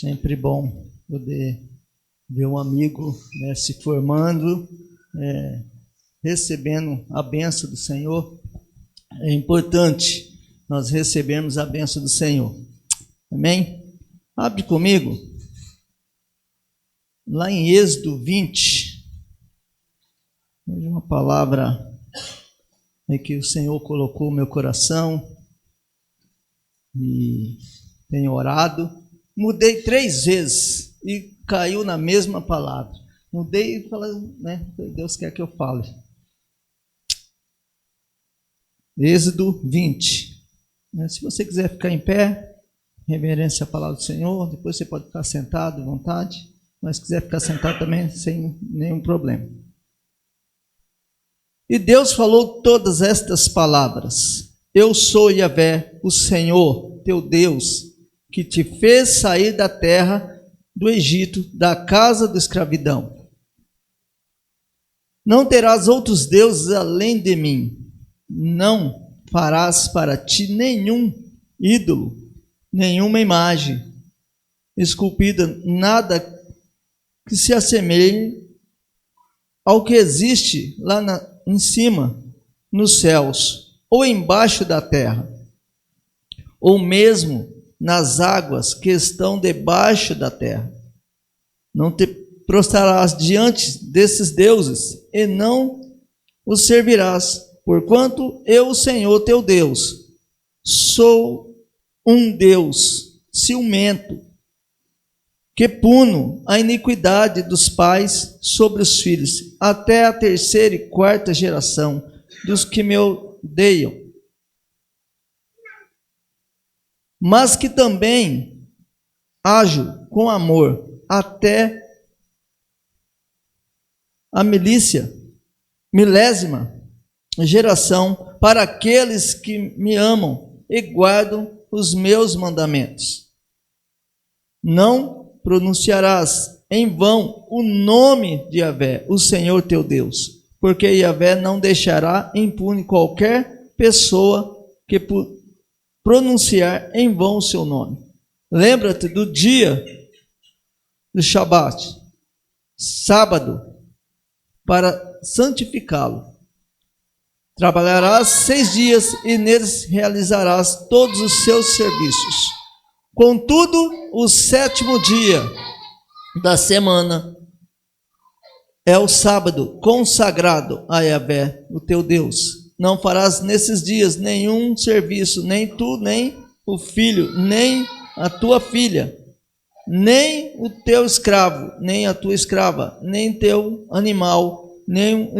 Sempre bom poder ver um amigo, né, se formando, recebendo a bênção do Senhor. É importante nós recebermos a bênção do Senhor. Amém? Abre comigo, lá em Êxodo 20, uma palavra que o Senhor colocou no meu coração e tenho orado. Mudei 3 vezes e caiu na mesma palavra. Mudei e falei, né? Deus quer que eu fale. Êxodo 20. Se você quiser ficar em pé, reverência à palavra do Senhor, depois você pode ficar sentado à vontade, mas se quiser ficar sentado também, sem nenhum problema. E Deus falou todas estas palavras: Eu sou Yahvé, o Senhor, teu Deus, que te fez sair da terra do Egito, da casa da escravidão. Não terás outros deuses além de mim. Não farás para ti nenhum ídolo, nenhuma imagem esculpida, nada que se assemelhe ao que existe lá em cima, nos céus, ou embaixo da terra, ou mesmo nas águas que estão debaixo da terra. Não te prostrarás diante desses deuses e não os servirás, porquanto eu, o Senhor teu Deus, sou um Deus ciumento, que puno a iniquidade dos pais sobre os filhos, até a 3ª e 4ª geração dos que me odeiam, mas que também ajo com amor até a milésima geração para aqueles que me amam e guardam os meus mandamentos. Não pronunciarás em vão o nome de Yahvé, o Senhor teu Deus, porque Yahvé não deixará impune qualquer pessoa que pronunciar em vão o seu nome. Lembra-te do dia do Shabat, sábado, para santificá-lo. Trabalharás 6 dias e neles realizarás todos os seus serviços. Contudo, o 7º dia da semana é o sábado consagrado a Yahvé, o teu Deus. Não farás nesses dias nenhum serviço, nem tu, nem o filho, nem a tua filha, nem o teu escravo, nem a tua escrava, nem teu animal, nem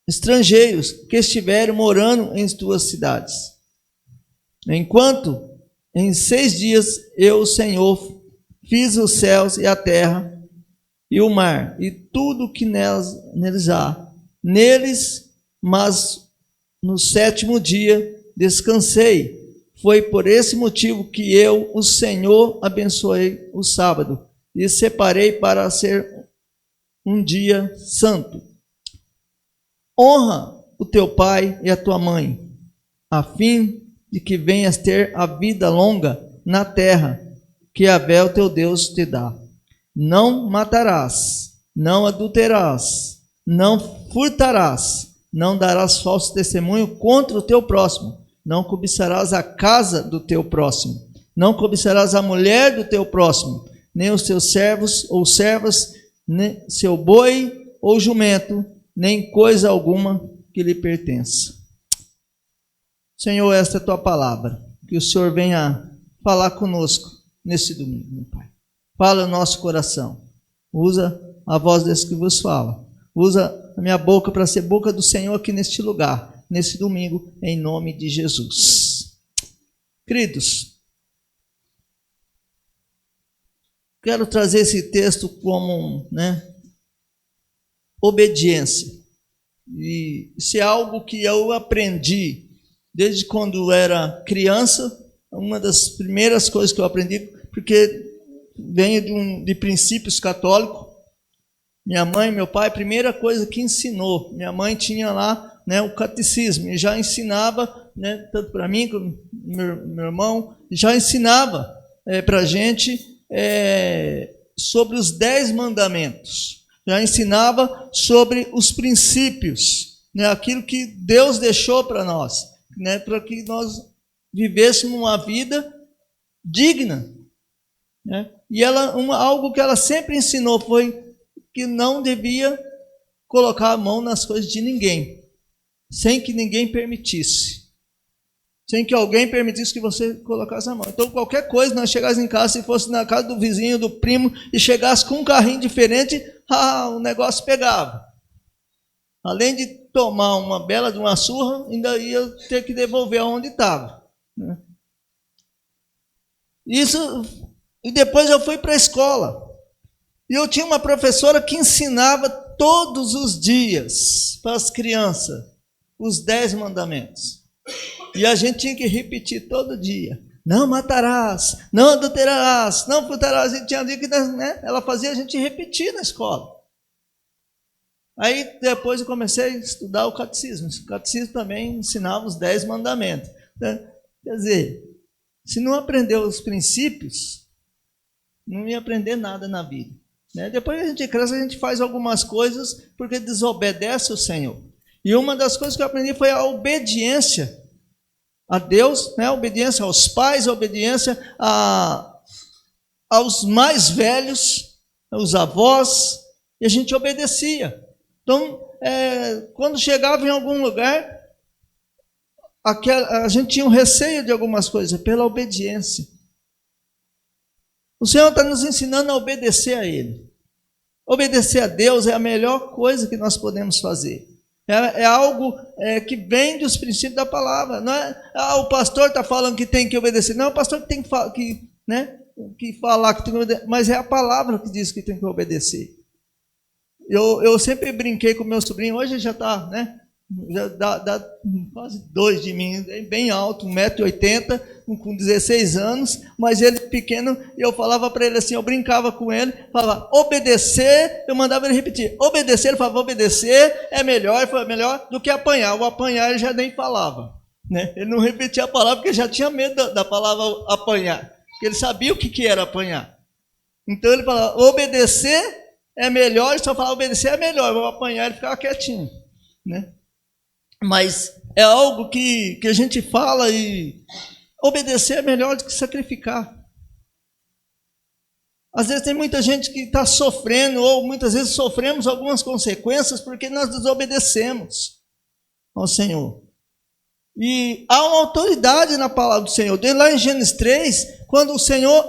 estrangeiros que estiverem morando em tuas cidades. Enquanto em 6 dias eu, o Senhor, fiz os céus e a terra e o mar e tudo o que neles há, mas no 7º dia descansei. Foi por esse motivo que eu, o Senhor, abençoei o sábado e separei para ser um dia santo. Honra o teu pai e a tua mãe, a fim de que venhas ter a vida longa na terra que Yahvé, o teu Deus, te dá. Não matarás, não adulterarás, não furtarás, não darás falso testemunho contra o teu próximo, não cobiçarás a casa do teu próximo, não cobiçarás a mulher do teu próximo, nem os teus servos ou servas, nem seu boi ou jumento, nem coisa alguma que lhe pertença. Senhor, esta é a tua palavra, que o Senhor venha falar conosco nesse domingo, meu Pai. Fala no nosso coração, usa a voz desse que vos fala, usa a minha boca para ser boca do Senhor aqui neste lugar, nesse domingo, em nome de Jesus. Queridos, quero trazer esse texto como, obediência. E isso é algo que eu aprendi desde quando era criança. Uma das primeiras coisas que eu aprendi, porque venho de princípios católicos. Minha mãe e meu pai, a primeira coisa que ensinou, minha mãe tinha lá, o catecismo, e já ensinava, tanto para mim como meu irmão, já ensinava para a gente sobre os 10 mandamentos, já ensinava sobre os princípios, né, aquilo que Deus deixou para nós, né, para que nós vivêssemos uma vida digna, né? E algo que ela sempre ensinou foi que não devia colocar a mão nas coisas de ninguém, sem que ninguém permitisse. Sem que alguém permitisse que você colocasse a mão. Então, qualquer coisa, nós chegássemos em casa, se fosse na casa do vizinho, do primo, e chegasse com um carrinho diferente, o negócio pegava. Além de tomar uma bela de uma surra, ainda ia ter que devolver aonde estava, né? Isso, e depois eu fui para a escola. E eu tinha uma professora que ensinava todos os dias para as crianças os 10 mandamentos. E a gente tinha que repetir todo dia. Não matarás, não adulterarás, não furtarás. E tinha dia que, né, ela fazia a gente repetir na escola. Aí depois eu comecei a estudar o catecismo. O catecismo também ensinava os 10 mandamentos. Quer dizer, se não aprender os princípios, não ia aprender nada na vida, né? Depois a gente cresce, a gente faz algumas coisas porque desobedece o Senhor. E uma das coisas que eu aprendi foi a obediência a Deus, né? A obediência aos pais, a obediência aos mais velhos, aos avós, e a gente obedecia. Então, quando chegava em algum lugar, a gente tinha um receio de algumas coisas, pela obediência. O Senhor está nos ensinando a obedecer a Ele. Obedecer a Deus é a melhor coisa que nós podemos fazer. É algo que vem dos princípios da palavra. Não é, o pastor está falando que tem que obedecer. Não, o pastor que tem que falar que tem que obedecer. Mas é a palavra que diz que tem que obedecer. Eu sempre brinquei com meu sobrinho. Hoje já está, né? Já dá quase 2 de mim, bem alto, 1,80 m, com 16 anos, mas ele pequeno, e eu falava para ele assim, eu brincava com ele, falava, obedecer, eu mandava ele repetir, obedecer, ele falava, obedecer é melhor do que apanhar. O apanhar ele já nem falava, né? Ele não repetia a palavra porque já tinha medo da palavra apanhar, porque ele sabia o que era apanhar. Então ele falava, obedecer é melhor, ele só falava, obedecer é melhor, vou apanhar, ele ficava quietinho, né? Mas é algo que a gente fala e obedecer é melhor do que sacrificar. Às vezes tem muita gente que está sofrendo, ou muitas vezes sofremos algumas consequências porque nós desobedecemos ao Senhor. E há uma autoridade na palavra do Senhor. Desde lá em Gênesis 3, quando o Senhor,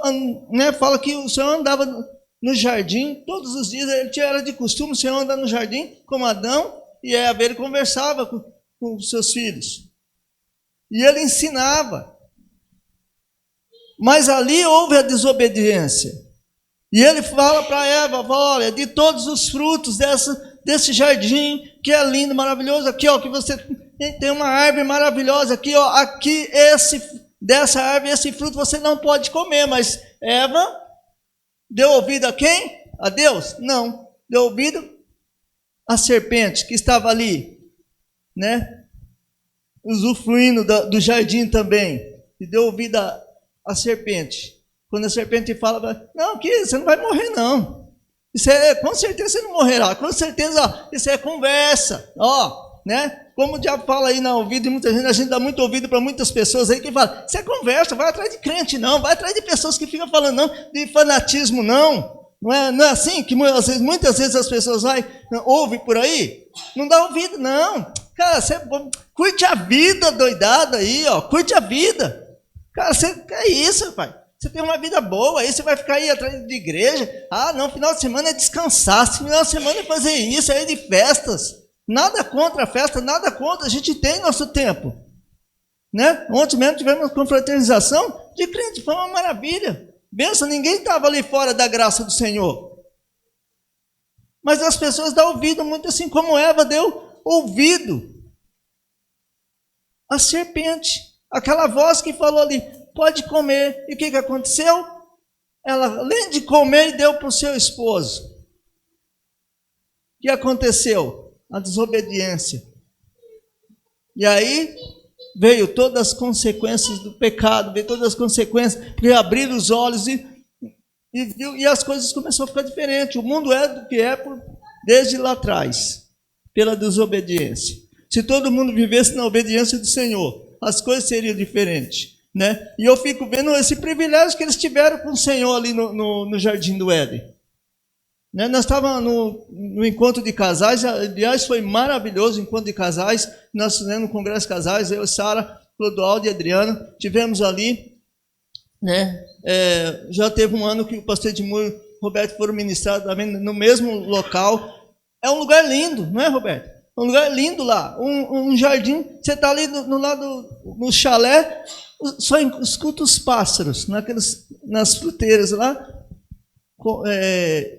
né, fala que o Senhor andava no jardim, todos os dias, era de costume o Senhor andar no jardim, como Adão, e Eva, ele conversava com os seus filhos. E ele ensinava. Mas ali houve a desobediência. E ele fala para Eva, olha, de todos os frutos desse jardim, que é lindo, maravilhoso, aqui, ó, que você tem uma árvore maravilhosa aqui, ó, aqui, dessa árvore, esse fruto você não pode comer. Mas Eva deu ouvido a quem? A Deus? Não. Deu ouvido à serpente que estava ali, né? Usufruindo do jardim também. E deu ouvido à serpente. Quando a serpente fala, não, que você não vai morrer, não. Isso com certeza você não morrerá. Com certeza, isso é conversa. Ó, né? Como o diabo fala aí no ouvido de muita gente, a gente dá muito ouvido para muitas pessoas aí que falam, isso é conversa, vai atrás de crente não, vai atrás de pessoas que ficam falando não, de fanatismo não. Não é assim que muitas vezes as pessoas ouvem por aí? Não dá ouvido, não. Cara, você curte a vida doidada aí, ó. Curte a vida. Cara, é isso, pai. Você tem uma vida boa, aí você vai ficar aí atrás de igreja. Não, final de semana é descansar, final de semana é fazer isso, é ir de festas. Nada contra a festa, nada contra, a gente tem nosso tempo. Né? Ontem mesmo tivemos confraternização de crente, foi uma maravilha. Benção, ninguém estava ali fora da graça do Senhor. Mas as pessoas dão ouvido muito assim, como Eva deu ouvido à serpente. Aquela voz que falou ali, pode comer. E o que aconteceu? Ela, além de comer, deu para o seu esposo. O que aconteceu? A desobediência. E aí veio todas as consequências do pecado, veio todas as consequências, veio abrir os olhos e as coisas começaram a ficar diferentes. O mundo é do que é desde lá atrás, pela desobediência. Se todo mundo vivesse na obediência do Senhor, as coisas seriam diferentes, né? E eu fico vendo esse privilégio que eles tiveram com o Senhor ali no Jardim do Éden. Né? Nós estávamos no encontro de casais, aliás, foi maravilhoso o encontro de casais. Nós fizemos um congresso de casais, eu, Sara, Clodoaldo e Adriano, tivemos ali, né? Já teve um ano que o pastor Edmur e o Roberto foram ministrar também no mesmo local. É um lugar lindo, não é, Roberto? Um lugar lindo lá, um jardim. Você está ali no lado, no chalé, só escuta os pássaros nas fruteiras lá,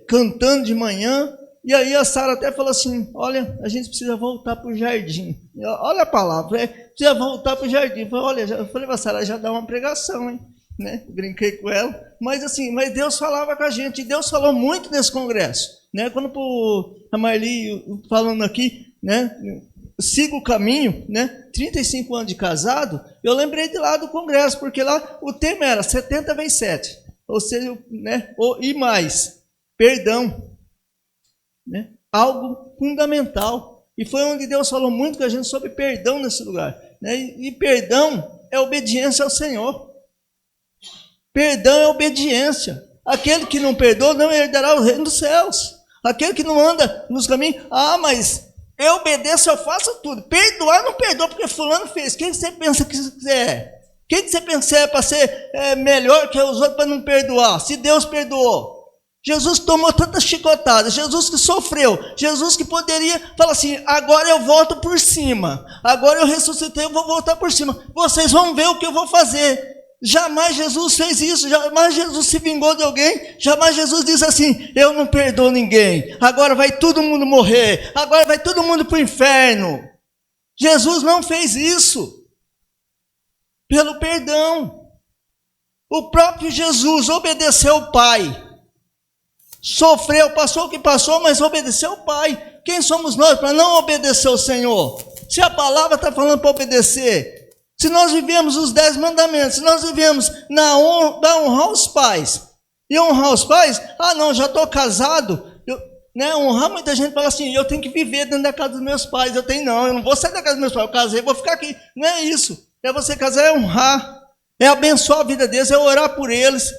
cantando de manhã. E aí a Sara até falou assim: olha, a gente precisa voltar para o jardim. Olha a palavra, precisa voltar para o jardim. Eu falei para a Sara, já dá uma pregação, hein? Né? Brinquei com ela. Mas assim, Deus falava com a gente, e Deus falou muito nesse congresso. Né? Quando a Marli falando aqui, né? Siga o caminho, né? 35 anos de casado, eu lembrei de lá do congresso, porque lá o tema era 70 vezes 7, ou seja, né? E mais, perdão. Né? Algo fundamental, e foi onde Deus falou muito com a gente sobre perdão nesse lugar, né? E perdão é obediência ao Senhor. Perdão é obediência. Aquele que não perdoa não herdará o reino dos céus. Aquele que não anda nos caminhos, mas eu obedeço, eu faço tudo. Perdoar não perdoa porque fulano fez. Quem você pensa que você é? Quem você pensa é para ser melhor que os outros para não perdoar? Se Deus perdoou. Jesus tomou tantas chicotadas, Jesus que sofreu, Jesus que poderia falar assim: agora eu volto por cima, agora eu ressuscitei, eu vou voltar por cima, vocês vão ver o que eu vou fazer. Jamais Jesus fez isso, jamais Jesus se vingou de alguém, jamais Jesus disse assim: eu não perdoo ninguém, agora vai todo mundo morrer, agora vai todo mundo para o inferno. Jesus não fez isso, pelo perdão. O próprio Jesus obedeceu o Pai. Sofreu, passou o que passou, mas obedeceu o Pai. Quem somos nós para não obedecer ao Senhor? Se a palavra está falando para obedecer, se nós vivemos os 10 mandamentos, se nós vivemos na honrar os pais, e honrar os pais, não, já estou casado, honrar, muita gente fala assim: eu tenho que viver dentro da casa dos meus pais, eu não vou sair da casa dos meus pais, eu casei, vou ficar aqui. Não é isso, você casar, é honrar, é abençoar a vida deles, é orar por eles,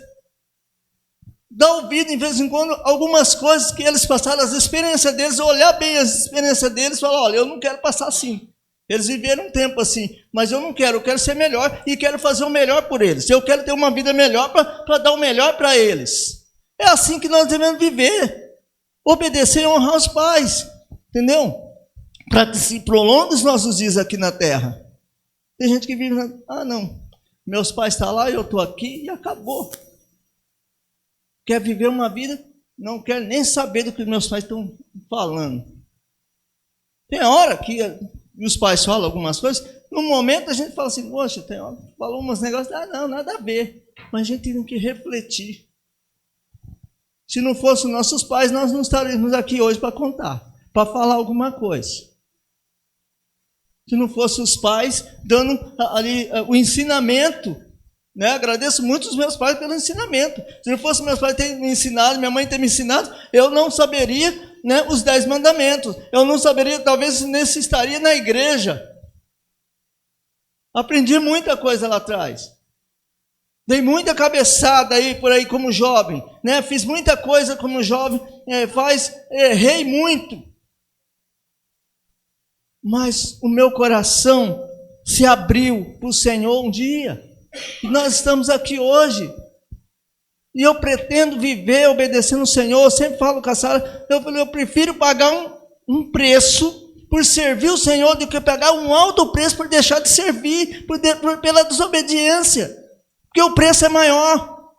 dar ouvido em vez em quando algumas coisas que eles passaram, as experiências deles, olhar bem as experiências deles e falar: olha, eu não quero passar assim. Eles viveram um tempo assim, mas eu não quero, eu quero ser melhor e quero fazer o melhor por eles. Eu quero ter uma vida melhor para dar o melhor para eles. É assim que nós devemos viver, obedecer e honrar os pais, entendeu? Para que se prolongue os nossos dias aqui na terra. Tem gente que vive, não, meus pais estão lá, eu estou aqui e acabou. Quer viver uma vida, não quer nem saber do que meus pais estão falando. Tem hora que os pais falam algumas coisas, no momento a gente fala assim: poxa, tem hora que falou uns negócios, não, nada a ver. Mas a gente tem que refletir. Se não fossem nossos pais, nós não estaríamos aqui hoje para contar, para falar alguma coisa. Se não fossem os pais dando ali o ensinamento, né? Agradeço muito os meus pais pelo ensinamento. Se não fosse meus pais terem me ensinado, minha mãe ter me ensinado, eu não saberia, né, os 10 mandamentos. Eu não saberia, talvez nem estaria na igreja. Aprendi muita coisa lá atrás. Dei muita cabeçada aí por aí como jovem, né? Fiz muita coisa como jovem, errei muito. Mas o meu coração se abriu para o Senhor um dia. Nós estamos aqui hoje, e eu pretendo viver obedecendo o Senhor. Eu sempre falo com a Sara, eu prefiro pagar um preço por servir o Senhor do que pagar um alto preço por deixar de servir, pela desobediência, porque o preço é maior,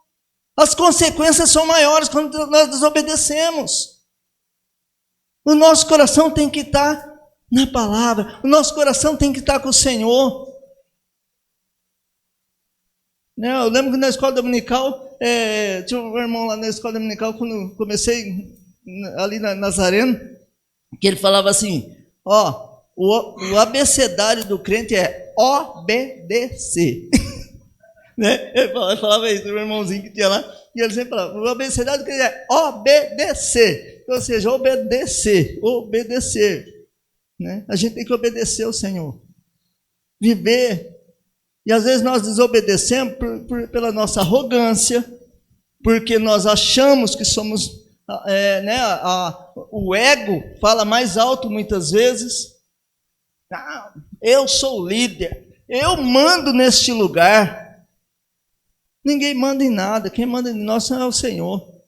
as consequências são maiores quando nós desobedecemos. O nosso coração tem que estar na palavra, o nosso coração tem que estar com o Senhor. Eu lembro que na escola dominical, tinha um irmão lá na escola dominical, quando comecei ali na Nazareno, que ele falava assim: o abecedário do crente é obedecer. Né? Eu falava isso, o irmãozinho que tinha lá, e ele sempre falava, o abecedário que é obedecer, ou seja, obedecer. Né? A gente tem que obedecer ao Senhor, viver, e às vezes nós desobedecemos pela nossa arrogância, porque nós achamos que somos, o ego fala mais alto muitas vezes. Eu sou líder, eu mando neste lugar. Ninguém manda em nada, quem manda em nós é o Senhor,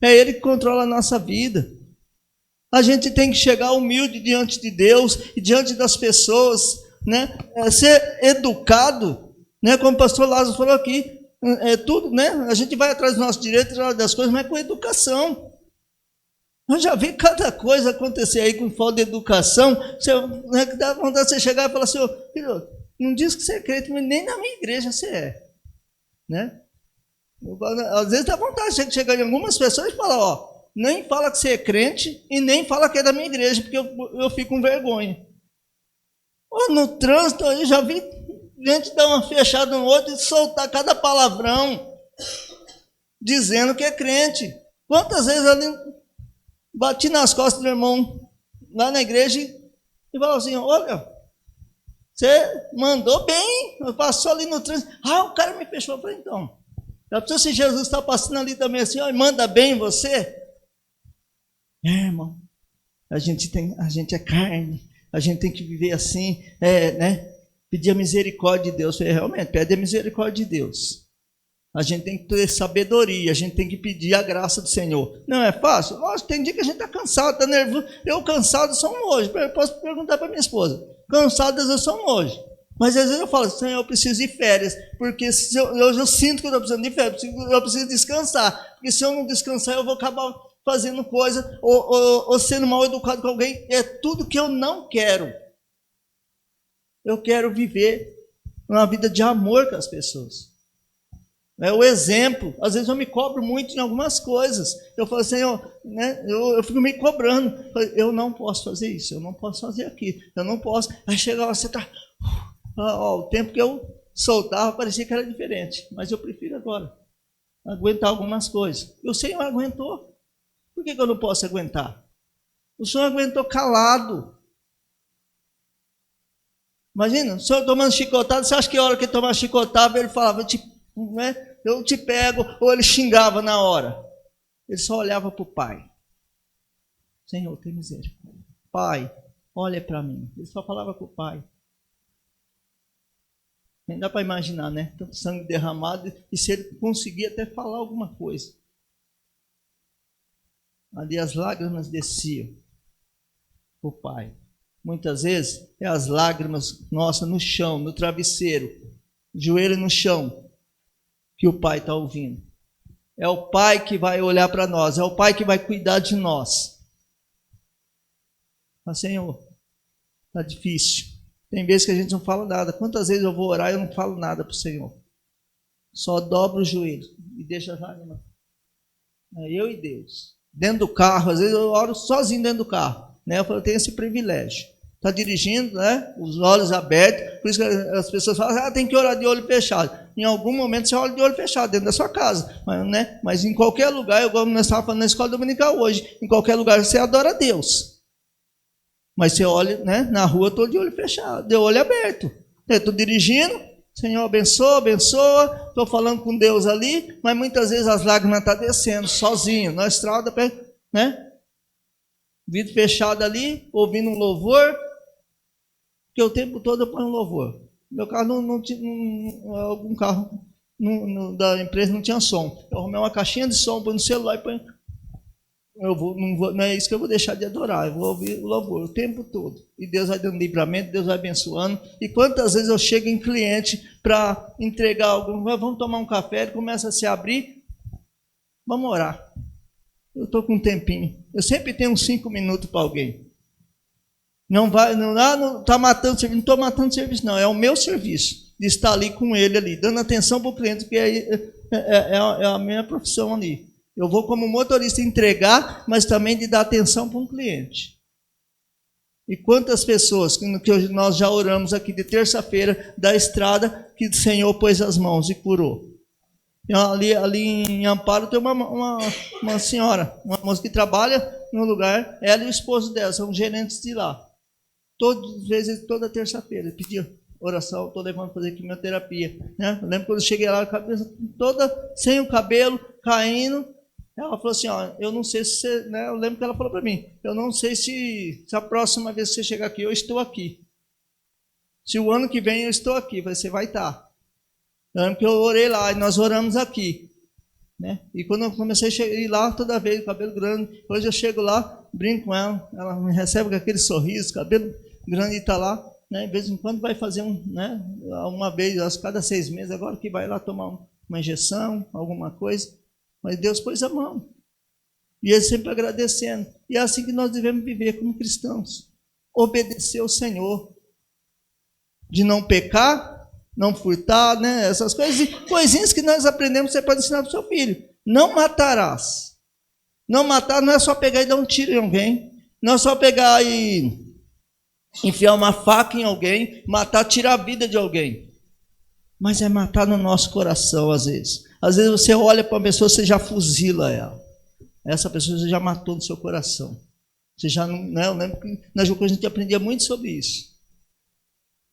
é Ele que controla a nossa vida. A gente tem que chegar humilde diante de Deus e diante das pessoas, né? Ser educado, né? Como o pastor Lázaro falou aqui, tudo, né? A gente vai atrás dos nossos direitos, das coisas, mas com educação. Eu já vi cada coisa acontecer aí com falta de educação, né, que dá vontade de você chegar e falar assim, filho, não diz que você é crente, mas nem na minha igreja você é. Né? Às vezes dá vontade de chegar em algumas pessoas e falar, nem fala que você é crente e nem fala que é da minha igreja, porque eu fico com vergonha. No trânsito aí já vi gente dar uma fechada no outro e soltar cada palavrão, dizendo que é crente. Quantas vezes ali bati nas costas do irmão lá na igreja e falou assim, olha, você mandou bem, passou ali no trânsito. O cara me fechou. Eu falei, então, já pensou se Jesus está passando ali também assim, e manda bem você? Irmão, a gente é carne, a gente tem que viver assim, né? Pedir a misericórdia de Deus. Eu falei, realmente, pede a misericórdia de Deus. A gente tem que ter sabedoria, a gente tem que pedir a graça do Senhor. Não é fácil? Lógico, tem dia que a gente está cansado, está nervoso. Eu cansado sou um hoje. Eu posso perguntar para minha esposa. Cansado às vezes eu sou um hoje. Mas às vezes eu falo, Senhor, eu preciso de férias. Porque se eu sinto que eu estou precisando de férias, eu preciso descansar. Porque se eu não descansar, eu vou acabar fazendo coisa ou sendo mal educado com alguém. É tudo que eu não quero. Eu quero viver uma vida de amor com as pessoas. É o exemplo. Às vezes eu me cobro muito em algumas coisas. Eu falo assim, né, eu fico me cobrando. Eu não posso fazer isso, eu não posso fazer aquilo, eu não posso. Aí chega lá, você está... o tempo que eu soltava parecia que era diferente. Mas eu prefiro agora aguentar algumas coisas. E o Senhor aguentou. Por que eu não posso aguentar? O Senhor aguentou calado. Imagina, o Senhor tomando chicotada. Você acha que a hora que ele tomava chicotada, ele falava, eu te pego, ou ele xingava na hora? Ele só olhava para o Pai. Senhor, tem misericórdia. Pai, olha para mim. Ele só falava com o Pai. Nem dá para imaginar, né? Tanto sangue derramado, e se ele conseguia até falar alguma coisa. Ali as lágrimas desciam para o Pai. Muitas vezes é as lágrimas nossas no chão, no travesseiro, joelho no chão, que o Pai está ouvindo. É o Pai que vai olhar para nós, é o Pai que vai cuidar de nós. Mas, Senhor, está difícil. Tem vezes que a gente não fala nada. Quantas vezes eu vou orar e eu não falo nada para o Senhor? Só dobro o joelho e deixa as lágrimas. É eu e Deus. Dentro do carro, às vezes eu oro sozinho dentro do carro. Né? Eu tenho esse privilégio. Está dirigindo, né? Os olhos abertos. Por isso que as pessoas falam, tem que orar de olho fechado. Em algum momento você olha de olho fechado dentro da sua casa. Mas em qualquer lugar, igual nós estávamos falando na escola dominical hoje, em qualquer lugar você adora a Deus. Mas você olha, né? Na rua, estou de olho fechado, de olho aberto. Estou dirigindo, Senhor abençoa, abençoa. Estou falando com Deus ali, mas muitas vezes as lágrimas estão descendo, sozinho, na estrada, né? Vidro fechado ali, ouvindo um louvor. Porque o tempo todo eu ponho um louvor. Meu carro não tinha, algum carro da empresa não tinha som. Eu arrumei uma caixinha de som, põe no celular e põe. Não é isso que eu vou deixar de adorar. Eu vou ouvir o louvor o tempo todo. E Deus vai dando livramento, Deus vai abençoando. E quantas vezes eu chego em cliente para entregar algo, vamos tomar um café, ele começa a se abrir, vamos orar. Eu estou com um tempinho. Eu sempre tenho uns 5 minutos para alguém. Não está matando serviço, não estou matando serviço, não. É o meu serviço de estar ali com ele, ali, dando atenção para o cliente, porque é a minha profissão ali. Eu vou como motorista entregar, mas também de dar atenção para um cliente. E quantas pessoas que nós já oramos aqui de terça-feira da estrada que o Senhor pôs as mãos e curou. Ali em Amparo tem uma senhora, uma moça que trabalha no lugar, ela e o esposo dela, são gerentes de lá. Toda terça-feira, pedia oração, estou levando para fazer quimioterapia. Né? Eu lembro quando eu cheguei lá, a cabeça toda sem o cabelo, caindo. Ela falou assim, ó, eu não sei se você, né? Eu lembro que ela falou para mim, eu não sei se a próxima vez que você chegar aqui, eu estou aqui. Se o ano que vem eu estou aqui, você vai estar. Eu lembro que eu orei lá, e nós oramos aqui. Né? E quando eu comecei a ir lá, toda vez, cabelo grande, hoje eu chego lá, brinco com ela me recebe com aquele sorriso, cabelo grande e está lá, né? De vez em quando vai fazer né? Uma vez, cada 6 meses, agora que vai lá tomar uma injeção, alguma coisa, mas Deus pôs a mão. E ele sempre agradecendo. E é assim que nós devemos viver como cristãos. Obedecer ao Senhor. De não pecar, não furtar, né? Essas coisas, e coisinhas que nós aprendemos, você pode ensinar para o seu filho. Não matarás. Não matar não é só pegar e dar um tiro em alguém. Não é só pegar e enfiar uma faca em alguém, matar, tirar a vida de alguém. Mas é matar no nosso coração, às vezes. Às vezes você olha para uma pessoa, você já fuzila ela. Essa pessoa você já matou no seu coração. Você já não, né? Eu lembro que na Jucu a gente aprendia muito sobre isso.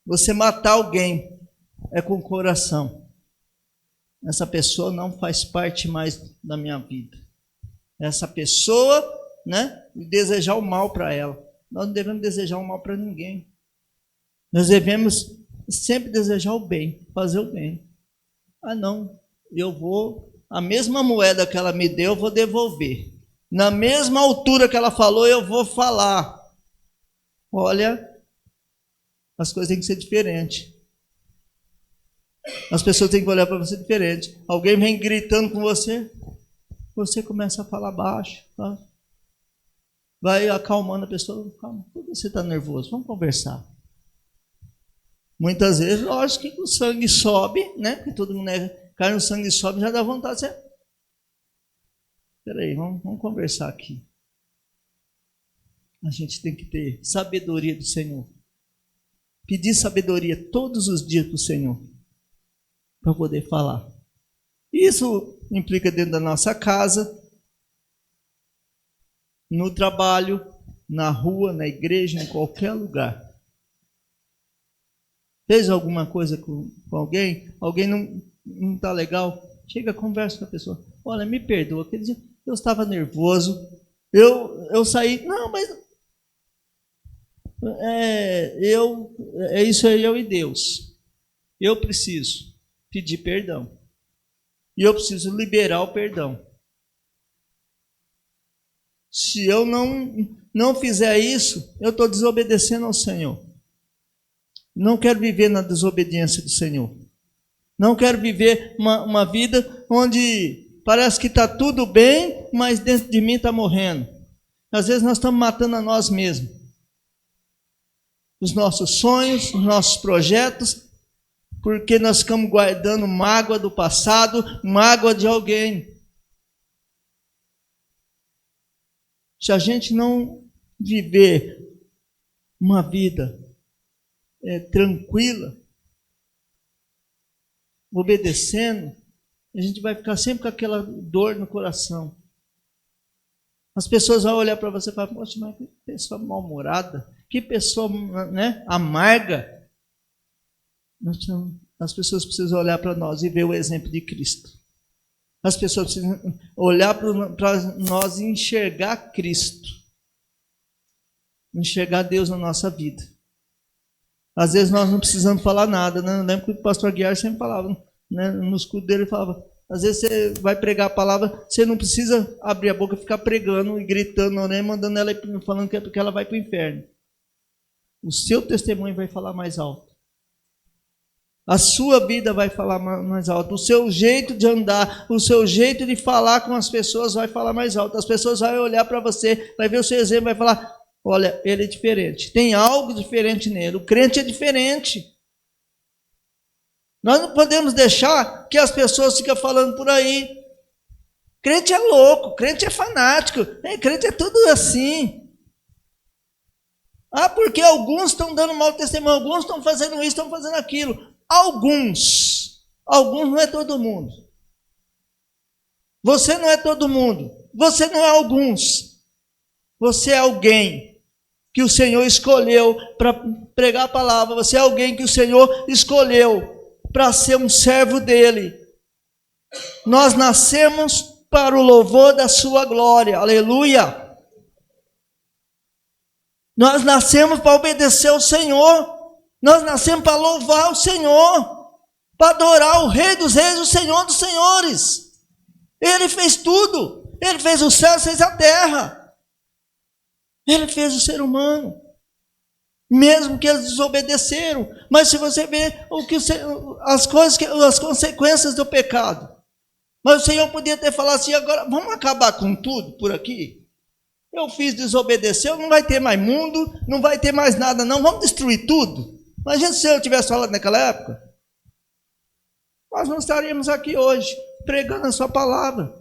Você matar alguém é com o coração. Essa pessoa não faz parte mais da minha vida. Essa pessoa, né? Desejar o mal para ela. Nós não devemos desejar o mal para ninguém. Nós devemos sempre desejar o bem, fazer o bem. Ah, não, a mesma moeda que ela me deu, eu vou devolver. Na mesma altura que ela falou, eu vou falar. Olha, as coisas têm que ser diferentes. As pessoas têm que olhar para você diferente. Alguém vem gritando com você, você começa a falar baixo. Tá? Vai acalmando a pessoa. Calma, por que você está nervoso? Vamos conversar. Muitas vezes, lógico que o sangue sobe, né? Porque todo mundo cai no sangue sobe, já dá vontade de você. Peraí, vamos conversar aqui. A gente tem que ter sabedoria do Senhor. Pedir sabedoria todos os dias para o Senhor. Para poder falar. Isso implica dentro da nossa casa, no trabalho, na rua, na igreja, em qualquer lugar. Fez alguma coisa com alguém? Alguém não está legal? Chega, conversa com a pessoa. Olha, me perdoa, aquele dia eu estava nervoso, eu saí, não, mas isso aí, eu e Deus. Eu preciso pedir perdão. E eu preciso liberar o perdão. Se eu não fizer isso, eu estou desobedecendo ao Senhor. Não quero viver na desobediência do Senhor. Não quero viver uma vida onde parece que está tudo bem, mas dentro de mim está morrendo. Às vezes nós estamos matando a nós mesmos. Os nossos sonhos, os nossos projetos, porque nós ficamos guardando mágoa do passado, mágoa de alguém. Se a gente não viver uma vida tranquila, obedecendo, a gente vai ficar sempre com aquela dor no coração. As pessoas vão olhar para você e falar, poxa, mas que pessoa mal-humorada, que pessoa, né, amarga. As pessoas precisam olhar para nós e ver o exemplo de Cristo. As pessoas precisam olhar para nós e enxergar Cristo. Enxergar Deus na nossa vida. Às vezes nós não precisamos falar nada, né? Eu lembro que o pastor Guiar sempre falava, né? No escudo dele ele falava, às vezes você vai pregar a palavra, você não precisa abrir a boca e ficar pregando e gritando, né? Mandando ela falando que é porque ela vai para o inferno. O seu testemunho vai falar mais alto. A sua vida vai falar mais alto. O seu jeito de andar, o seu jeito de falar com as pessoas vai falar mais alto. As pessoas vão olhar para você, vai ver o seu exemplo, vai falar, olha, ele é diferente. Tem algo diferente nele. O crente é diferente. Nós não podemos deixar que as pessoas fiquem falando por aí. Crente é louco, crente é fanático, crente é tudo assim. Ah, porque alguns estão dando mau testemunho, alguns estão fazendo isso, estão fazendo aquilo. Alguns não é todo mundo. Você não é todo mundo, você não é alguns. Você é alguém que o Senhor escolheu para pregar a palavra, você é alguém que o Senhor escolheu para ser um servo dele. Nós nascemos para o louvor da sua glória, aleluia. Nós nascemos para obedecer ao Senhor, nós nascemos para louvar o Senhor, para adorar o Rei dos Reis, o Senhor dos Senhores. Ele fez tudo, ele fez o céu, fez a terra, ele fez o ser humano, mesmo que eles desobedeceram. Mas se você vê as consequências do pecado, mas o Senhor podia ter falado assim: agora vamos acabar com tudo por aqui. Eu fiz, desobedeceu, não vai ter mais mundo, não vai ter mais nada não, vamos destruir tudo. Imagina se eu tivesse falado naquela época, nós não estaríamos aqui hoje, pregando a sua palavra.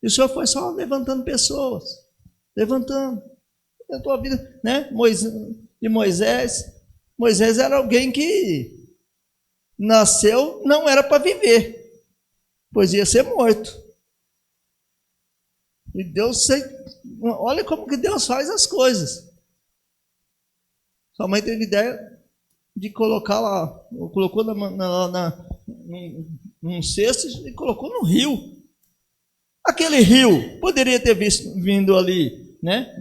E o Senhor foi só levantando pessoas, levantando. A tua vida, né? Moisés era alguém que nasceu, não era para viver, pois ia ser morto. E Deus, olha como que Deus faz as coisas. Sua mãe teve ideia de colocar lá, colocou num cesto e colocou no rio. Aquele rio poderia ter vindo ali, né?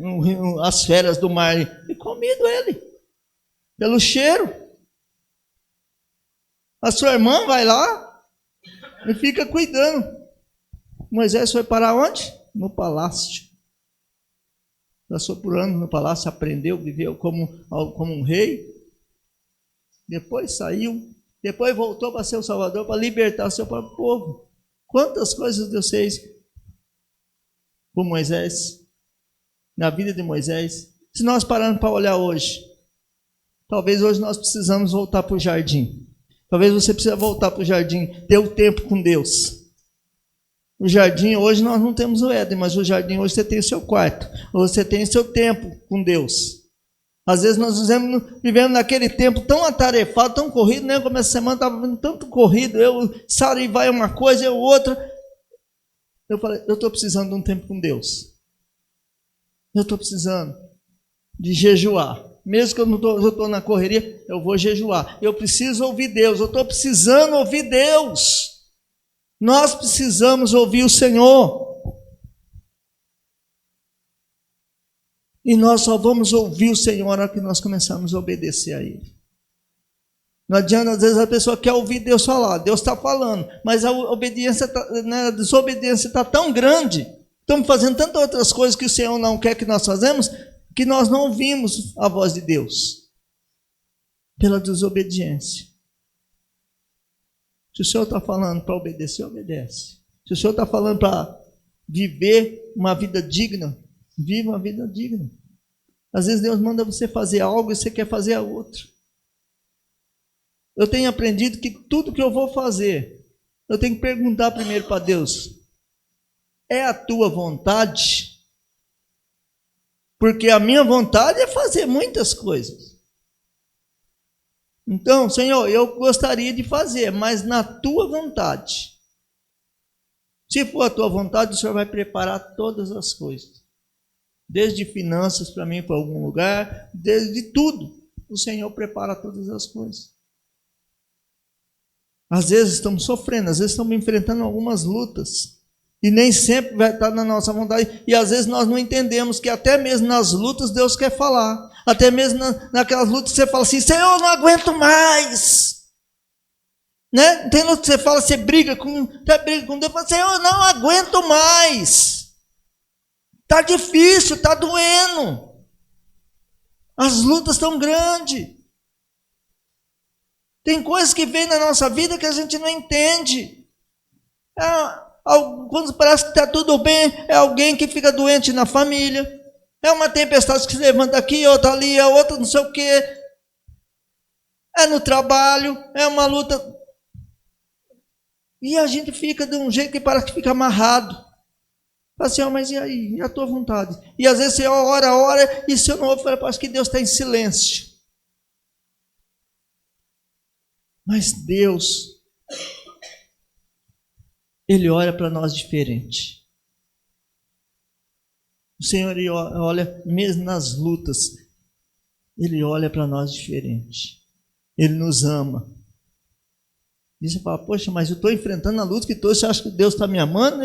As feras do mar e comido ele, pelo cheiro. A sua irmã vai lá e fica cuidando. Moisés foi parar onde? No palácio. Passou por anos no palácio, aprendeu, viveu como um rei. Depois saiu, depois voltou para ser o Salvador, para libertar o seu próprio povo. Quantas coisas Deus fez por Moisés, na vida de Moisés. Se nós pararmos para olhar hoje, talvez hoje nós precisamos voltar para o jardim. Talvez você precise voltar para o jardim, ter o tempo com Deus. O jardim, hoje nós não temos o Éden, mas o jardim hoje você tem o seu quarto, você tem o seu tempo com Deus. Às vezes nós vivemos naquele tempo tão atarefado, tão corrido, né? Como essa semana estava vendo tanto corrido, Sara vai uma coisa, eu outra. Eu falei, eu estou precisando de um tempo com Deus. Eu estou precisando de jejuar. Mesmo que eu estou na correria, eu vou jejuar. Eu preciso ouvir Deus, eu estou precisando ouvir Deus. Nós precisamos ouvir o Senhor. E nós só vamos ouvir o Senhor na hora que nós começarmos a obedecer a Ele. Não adianta, às vezes a pessoa quer ouvir Deus falar, Deus está falando, mas a obediência, a desobediência está tão grande, estamos fazendo tantas outras coisas que o Senhor não quer que nós fazemos, que nós não ouvimos a voz de Deus, pela desobediência. Se o Senhor está falando para obedecer, obedece. Se o Senhor está falando para viver uma vida digna, viva uma vida digna. Às vezes Deus manda você fazer algo e você quer fazer a outro. Eu tenho aprendido que tudo que eu vou fazer, eu tenho que perguntar primeiro para Deus: é a tua vontade? Porque a minha vontade é fazer muitas coisas. Então, Senhor, eu gostaria de fazer, mas na tua vontade. Se for a tua vontade, o Senhor vai preparar todas as coisas. Desde finanças para mim, para algum lugar, desde tudo. O Senhor prepara todas as coisas. Às vezes estamos sofrendo, às vezes estamos enfrentando algumas lutas. E nem sempre vai estar na nossa vontade. E às vezes nós não entendemos que até mesmo nas lutas Deus quer falar. Até mesmo naquelas lutas que você fala assim: Senhor, eu não aguento mais. Né? Tem luta que você fala, você briga com Deus, fala: Senhor, eu não aguento mais. Está difícil, está doendo. As lutas estão grandes. Tem coisas que vêm na nossa vida que a gente não entende. Quando parece que está tudo bem, é alguém que fica doente na família. É uma tempestade que se levanta aqui, outra ali, a outra não sei o quê. É no trabalho, é uma luta. E a gente fica de um jeito que parece que fica amarrado. Fala assim, mas e aí? E a tua vontade? E às vezes você ora, e se eu não ouvo, parece que Deus está em silêncio. Mas Deus, Ele olha para nós diferente. O Senhor Ele olha, mesmo nas lutas, Ele olha para nós diferente. Ele nos ama. E você fala, poxa, mas eu estou enfrentando a luta que todos você acha que Deus está me amando?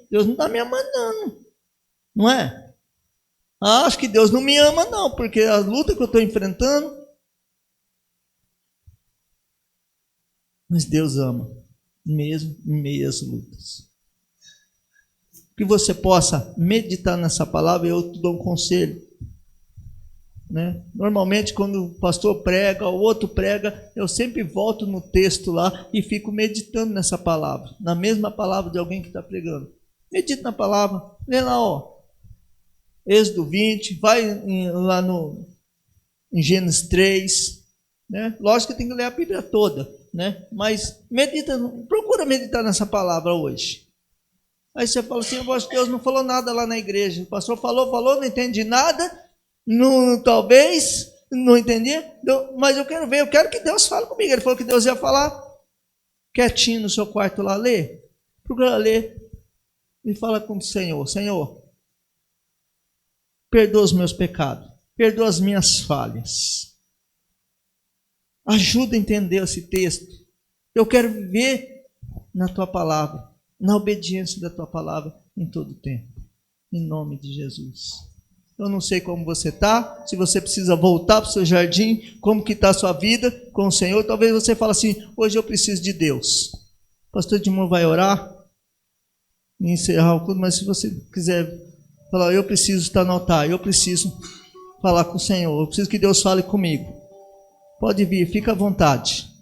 Deus não está me amando, não. Não é? Acho que Deus não me ama, não, porque a luta que eu estou enfrentando. Mas Deus ama, mesmo em meio às lutas. Que você possa meditar nessa palavra, eu te dou um conselho. Né? Normalmente quando o pastor prega, o outro prega, eu sempre volto no texto lá e fico meditando nessa palavra, na mesma palavra de alguém que está pregando. Medita na palavra, lê lá, Êxodo 20, vai lá em Gênesis 3, né? Lógico que tem que ler a Bíblia toda, né? Mas procura meditar nessa palavra hoje. Aí você fala assim, eu acho que Deus não falou nada lá na igreja, o pastor falou, não entendi nada. Não, talvez, não entendi, mas eu quero que Deus fale comigo. Ele falou que Deus ia falar. Quietinho no seu quarto lá, lê. Procura ler e fala com o Senhor. Senhor, perdoa os meus pecados, perdoa as minhas falhas. Ajuda a entender esse texto. Eu quero viver na tua palavra, na obediência da tua palavra em todo o tempo. Em nome de Jesus. Eu não sei como você está, se você precisa voltar para o seu jardim, como que está a sua vida com o Senhor. Talvez você fale assim, hoje eu preciso de Deus. O pastor Edmundo vai orar e encerrar o culto, mas se você quiser falar, eu preciso estar no altar, eu preciso falar com o Senhor, eu preciso que Deus fale comigo. Pode vir, fica à vontade.